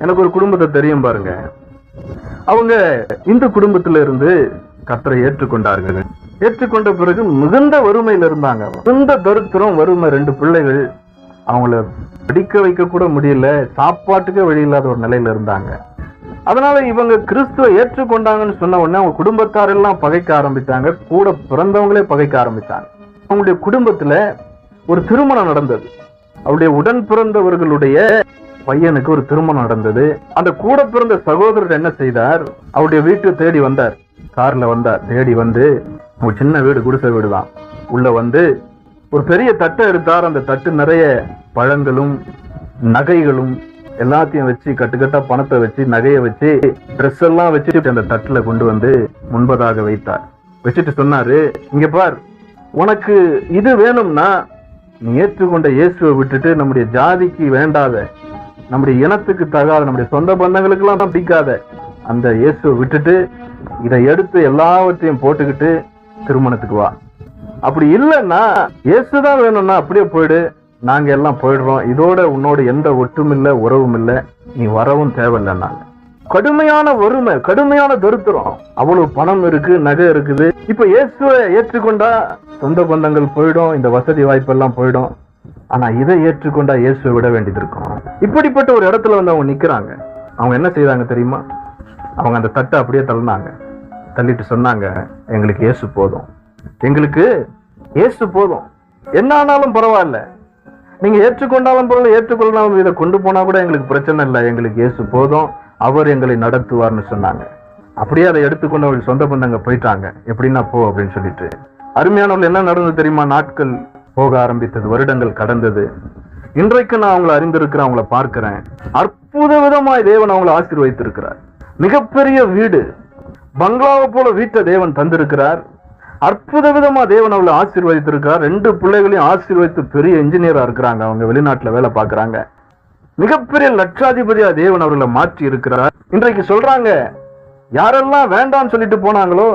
எனக்கு ஒரு குடும்பத்தை தெரியும் பாருங்க. அவங்க இந்த குடும்பத்தில இருந்து கர்த்தரை ஏற்றுக்கொண்டார்கள். ஏற்றுக்கொண்ட பிறகு மிகுந்த வறுமையில இருந்தாங்க. மிகுந்த தரித்திரம், வறுமை. 2 பிள்ளைகள், அவங்கள படிக்க வைக்க கூட முடியல, சாப்பாட்டுக்கே வழி இல்லாத ஒரு நிலையில இருந்தாங்க. அதனால இவங்க கிறிஸ்துவை ஏற்றுக்கொண்டாங்கன்னு சொன்ன உடனே அவங்க குடும்பத்தாரெல்லாம் பகைக்க ஆரம்பித்தாங்க. கூட பிறந்தவங்களே பகைக்க ஆரம்பித்தாங்க. அவங்களுடைய குடும்பத்துல ஒரு திருமணம் நடந்தது. அவருடைய உடன் பிறந்தவர்களுடைய பையனுக்கு ஒரு திருமணம் நடந்தது. அந்த கூட பிறந்த சகோதரர் என்ன செய்தார், அவருடைய வீட்டை தேடி வந்தார். கார்ல வந்தார். தேடி வந்து, ஒரு சின்ன வீடு, குடிசை வீடு தான். உள்ள வந்து ஒரு பெரிய தட்டை எடுத்தார். அந்த தட்டு நிறைய பழங்களும் நகைகளும் எல்லாத்தையும் வச்சு, கட்டுக்கட்டா பணத்தை வச்சு, நகையை வச்சு, ட்ரெஸ் எல்லாம் வச்சுட்டு அந்த தட்டுல கொண்டு வந்து முன்பதாக வைத்தார். வச்சுட்டு சொன்னாரு, இங்க பார், உனக்கு இது வேணும்னா நீ ஏற்றுக்கொண்ட இயேசுவை விட்டுட்டு நம்முடைய ஜாதிக்கு வேண்டாத, நம்முடைய இனத்துக்கு தகாத, நம்முடைய சொந்த பந்தங்களுக்கு எல்லாம் பிடிக்காத அந்த இயேசுவை விட்டுட்டு இதை எடுத்து எல்லாவற்றையும் போட்டுக்கிட்டு திருமணத்துக்கு வா. அப்படி இல்லைன்னா, இயேசுதான் வேணும்னா அப்படியே போயிடு, நாங்க எல்லாம் போயிடுறோம், இதோட உன்னோட எந்த ஒட்டும் இல்லை, உறவும் இல்லை, நீ வரவும் தேவையில்லைன்னாங்க. கடுமையான வறுமை, கடுமையான தரித்திரம். அவ்வளவு பணம் இருக்கு, நகை இருக்குது. இப்ப இயேசுவை ஏற்றுக்கொண்டா சொந்த பந்தங்கள் போயிடும், இந்த வசதி வாய்ப்பெல்லாம் போயிடும். ஆனா இதை ஏற்றுக்கொண்டா இயேசுவை விட வேண்டியது இருக்கும். இப்படிப்பட்ட ஒரு இடத்துல வந்து அவங்க நிக்கிறாங்க. அவங்க என்ன செய்தாங்க தெரியுமா? அவங்க அந்த தட்டை அப்படியே தள்ளினாங்க. தள்ளிட்டு சொன்னாங்க, எங்களுக்கு இயேசு போதும், எங்களுக்கு இயேசு போதும், என்ன ஆனாலும் பரவாயில்ல, நீங்க ஏற்றுக்கொண்டாலும் பரவாயில்ல, ஏற்றுக்கொள்ளாலும் இதை கொண்டு போனா கூட எங்களுக்கு பிரச்சனை இல்லை, எங்களுக்கு இயேசு போதும், அவர் எங்களை நடத்துவார்னு சொன்னாங்க. அப்படியே அதை எடுத்துக்கொண்டு அவர்கள் சொந்த பந்தங்க போயிட்டாங்க. எப்படின்னா போ அப்படின்னு சொல்லிட்டு. அருமையானவர்கள், என்ன நடந்தது தெரியுமா? நாட்கள் போக ஆரம்பித்தது, வருடங்கள் கடந்தது. இன்றைக்கு நான் அவங்களை அறிந்திருக்கிறேன், அவங்கள பார்க்கிறேன். அற்புத விதமாய் தேவன் அவங்களை ஆசீர்வதித்திருக்கிறார். மிகப்பெரிய வீடு, பங்களாவை போல வீட்டை தேவன் தந்திருக்கிறார். அற்புத விதமா தேவன் அவளை ஆசீர்வதித்திருக்கிறார். 2 பிள்ளைகளையும் ஆசீர்வதித்து பெரிய இன்ஜினியரா இருக்கிறாங்க. அவங்க வெளிநாட்டுல வேலை பார்க்கறாங்க. மிகப்பெரிய லட்சாதிபதியா தேவன் அவர்களை மாற்றி இருக்கிறார். இன்றைக்கு சொல்றாங்க, யாரெல்லாம் வேண்டாம்னு சொல்லிட்டு போனாங்களோ,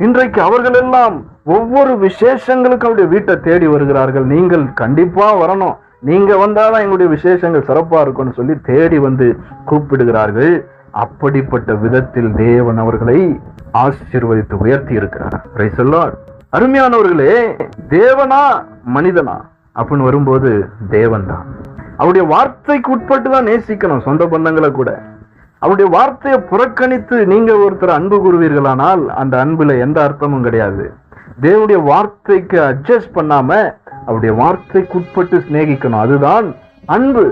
இன்றைக்கு அவர்கள் எல்லாம் ஒவ்வொரு விசேஷங்களுக்கும் அவருடைய வீட்டை தேடி வருகிறார்கள். நீங்கள் கண்டிப்பா வரணும், நீங்க வந்தாதான் எங்களுடைய விசேஷங்கள் சிறப்பா இருக்கும்னு சொல்லி தேடி வந்து கூப்பிடுகிறார்கள். அப்படிப்பட்ட விதத்தில் தேவன் அவர்களை ஆசீர்வதித்து உயர்த்தி இருக்கிறார். Praise the Lord. அருமையானவர்களே, தேவனா மனிதனா அப்படின்னு வரும்போது தேவன் தான். அவருடைய வார்த்தைக்கு உட்பட்டு தான் நேசிக்கணும் சொந்த பந்தங்களை கூட. அவருடைய வார்த்தையை புறக்கணித்து நீங்க ஒருத்தர் அன்பு கூறுவீர்களானால் அந்த அன்புல எந்த அர்த்தமும் கிடையாது. தேவனுடைய வார்த்தைக்கு அட்ஜஸ்ட் பண்ணாம அவருடைய வார்த்தைக்கு உட்பட்டு சிநேகிக்கணும், அதுதான் அன்பு.